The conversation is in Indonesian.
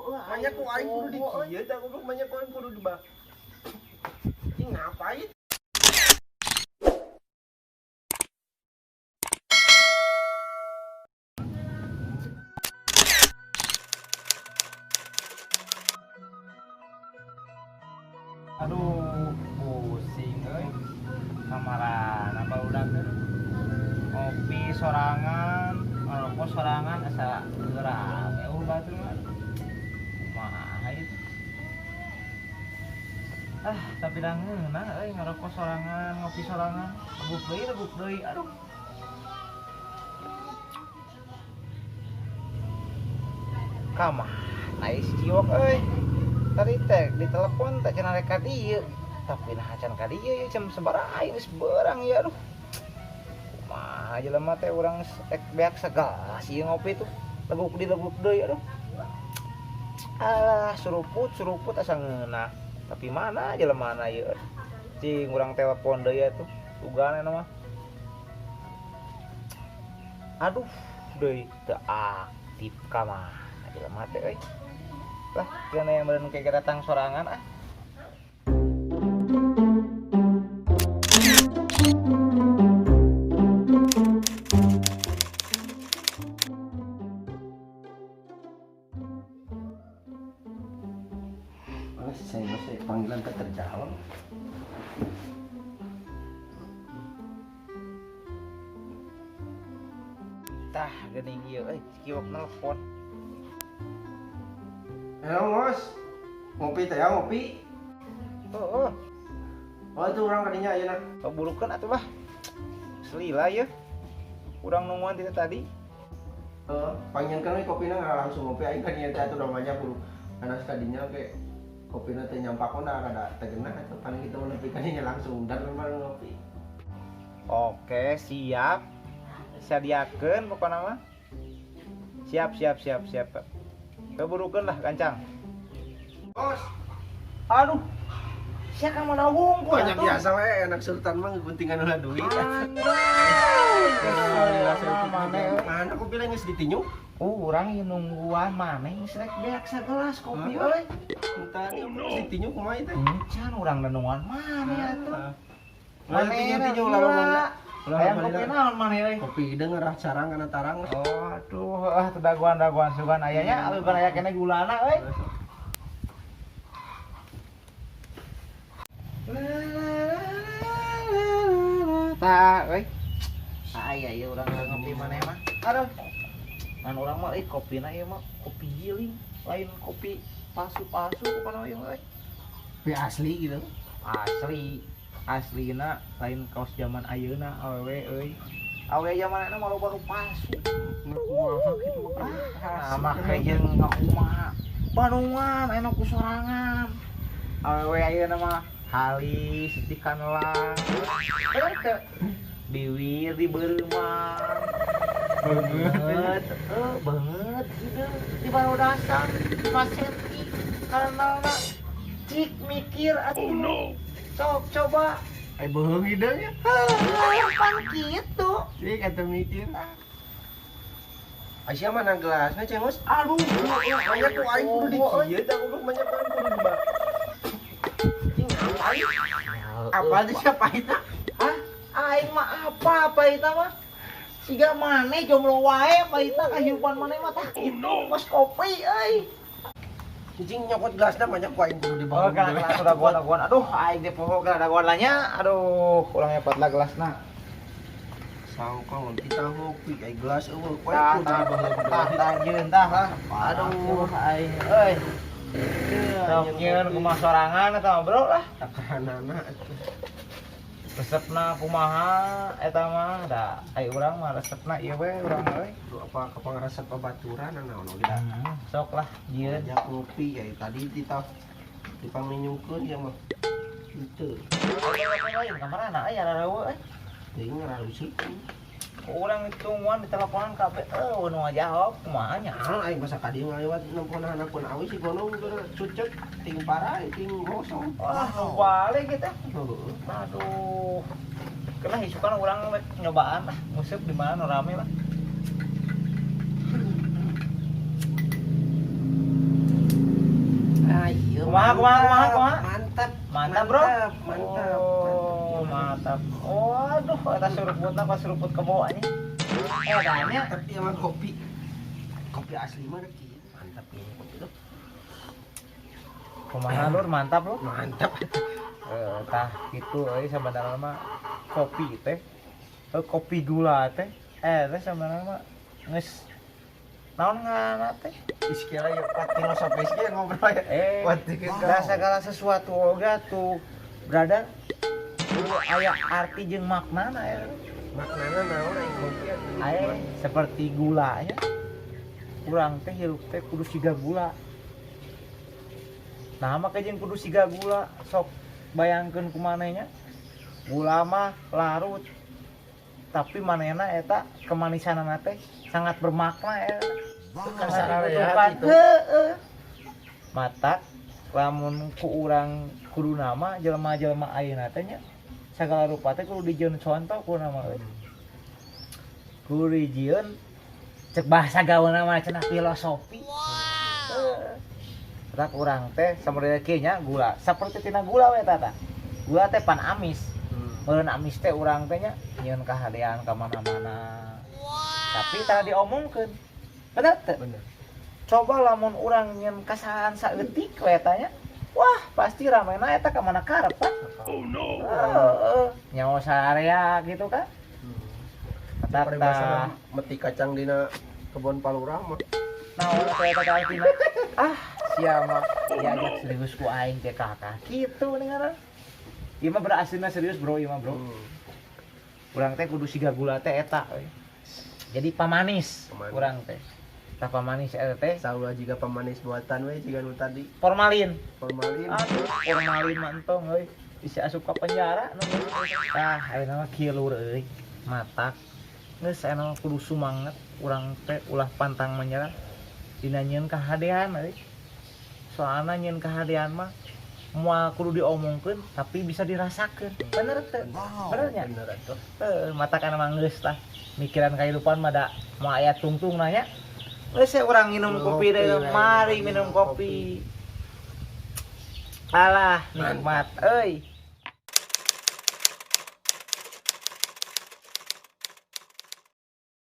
Banyak ku aing kudu di kieu tah goblok banyak ku aing kudu di bawah. Ini ngapain? Aduh, pusing euy. Kamarana barudak teh. Ngopi sorangan, ngerokok sorangan asa rame batur mah. Kumaha ieu? Tapi dah ngeunah euy ngerokok sorangan, ngopi sorangan. Leguk deui, aduh. Kamah, naik si Jiwok euy. Tadi teh ditelepon tak cenah rek ka dieu. Tapi nah can ka dieu ya jam sabaraha aing geus beurang ya aduh. Kumaha jelema teh urang beak segelas ieu ngopi tuh. Leguk deui aduh. Alah suruput asa ngeunah. Tapi mana jelemana ieu? Cing urang telepon deui atuh. Tugasna mah. Aduh, deui teu aktif ka mah jelema teh euy. Lah, kena yang beren kayak datang sorangan ah. Saya panggilan ke tercalon. Tah, geuning ieu euy, Kiwok nelpon. Halo, Bos. Ngopi teh ya, ngopi. Oh, Oh, itu orang kadinya ayeuna. keburukan atuh bah. Selila ya. Urang nungguan tidak tadi. Panjenengan we kopina nggak langsung ngopi aing kadinya teh atuh namanya kudu panas kadinya ge kopina teh nyampakona rada tegenah atuh paling kita nepi kadinya langsung dan memang ngopi. Oke, siap. Sadiakeun pokona mah. Siap. Keburukan lah kancang. Bos, Aduh. Sia ka mana wungkul banyak biasa we anak sultan mah pentingan ulah duit. Mana kopi lain geus ditinyu? Urang ieu nungguan maneh geus rek beak sagelas kopi euy. Entar ditinyu kumaha teh? Can urang nungguan maneh atuh. Maneh tinyu lawan. Aya kopi naon maneh euy? Kopi deung ngarah carang kana tarang. Oh, aduh, teu daguan sugan ayanya, bukan aya kene gulana euy. Tah, euy. Aya ieu urang ngopi maneh mah. Aduh. Ngan urang mah kopina ieu mah kopi giling, lain kopi palsu pokona ieu euy. Kopi asli gitu. Aslina lain kaos zaman ayeuna awewe euy. Awewe zamanna mah loba nu palsu. Kumaha kitu Make jeung ngakumaha. Bandungan aya ku sorangan. Awewe ayeuna mah halis di kanelang. Biwir di beureuman. Banget gitu di barodasan maseti karena cik mikir atuh. Sok coba. Beung hideung ya. Pan kitu. Cik atuh mikir. Asia mana gelasnya Cengus? Aduh, Banyak ku aing kudu di kieu tah goblok banyak ku aing kudu di bawah. Ini ngapain? Apa aja siapa itu? Hah? Aing mah apa itu mah? Siga maneh jomblo wae apa itu kahirupan maneh mah tah kitu kos kopi euy. Cicing nyokot gelasnya banyak ku aing kudu di bawah. Oh, gelas udah daguan. Aduh, aing teh poho gelas daguan lanya. Aduh, kurang hebat lah gelasna. Sangkong kita ngopi kayak gelas eueuh ku Tah, aing kudu di bawah. jeun tah. Aduh, aing euy. Sok nyieun kumaha sorangan eta bro lah. Takaranana Resepna kumaha eta mah da ai urang mah resepna ieu we urang euy. apa kapangaresep babaturan naon udah. Sok lah nyieun. Ajak ngopi ya tadi kita dipanginyungkeun ya mah. Henteu. Lain kamarana aya rarawa euy. Teuing ngaralusi. Urang ditungguan diteleponan kabeh nu ngajawab kumaha nya. Naon aing basa kadi ngalewat nelpon awi si gonong cucek ting parah ting gosong. Wah, balik kita. Heuh. Aduh. Kena hisukan urang nyobaan lah, nguseup di mana nu rame lah. iya. Kumaha? Mantap. Mantap, Bro. Mantap. Oh, mantap. Waduh, eta seruputna pas seruput ke bawahnya. Edanya Tapi emang kopi asli mah kieu. Mantap ini kopi lo. kumaha Lur, mantap Lur. Mantap. Tah kitu euy sabanarna mah kopi teh. Kopi gula teh. Teh sabanarna mah geus naon ngaranna teh? Iskila ya pat filosofis ge ngobrol ya. Da segala sesuatu oga tuh brother. Kudu aya arti jeung maknana ya. Maknana naon aing kopi? Aya seperti gula ya. Urang teh hirup teh kudu siga gula. Nah, maka jeung kudu siga gula, sok bayangkeun kumanehnya. Gula mah larut. Tapi manehna eta kemanisanna teh sangat bermakna ya. Sangat dibutuhkan. Heeh. Mata lamun ku urang kudu nama jelema-jelema ayeuna teh nya sagala rupa teh kudu dijieun contoh ku nama euy. Kudu dijieun cek bahasa gaweuna mah cenah filosofi. Heeh. Tak urang teh samodel kieu nya gula. Saperti tina gula we tata. Gula teh pan amis. Meureun amis teh urang teh nya nyieun kahadean ka mana-mana. Tapi tara diomongkeun. Bener teh? Bener. Coba lamun urang nyieun kasahan saeutik we tanya. Wah, pasti ramena eta ka mana karep, Pak. Oh no. Nyawa sarea gitu kan. Peribahasa meti kacang dina kebon palurah mah. Naon teh eta kaltina? Sia mah diajak serius ku aing teh kakak. Kitu ningaran. Ieu mah berasilna serius, Bro, ieu mah, Bro. Urang teh kudu siga gula teh eta we. Jadi pamanis urang teh. Tah pamanis eta teh Saula juga pemanis buatan we jiga nu tadi. formalin. Formalin. Aduh, formalin mah entong euy. Bisa asup ka penjara nu. Ayeuna mah kieu Lur euy. Matak. Geus ayeuna mah kudu sumanget urang teh ulah pantang menyerah. Dina nyieun kahadean euy. Soalna nyieun kahadean mah moal kudu diomongkeun tapi bisa dirasakeun. Bener teh? Bener nya? Bener atuh. Mata kana mah geus tah. Mikiran kehidupan mah da mau aya tungtung nanya. Geus urang minum kopi deui, mari minum kopi. Alah nikmat euy.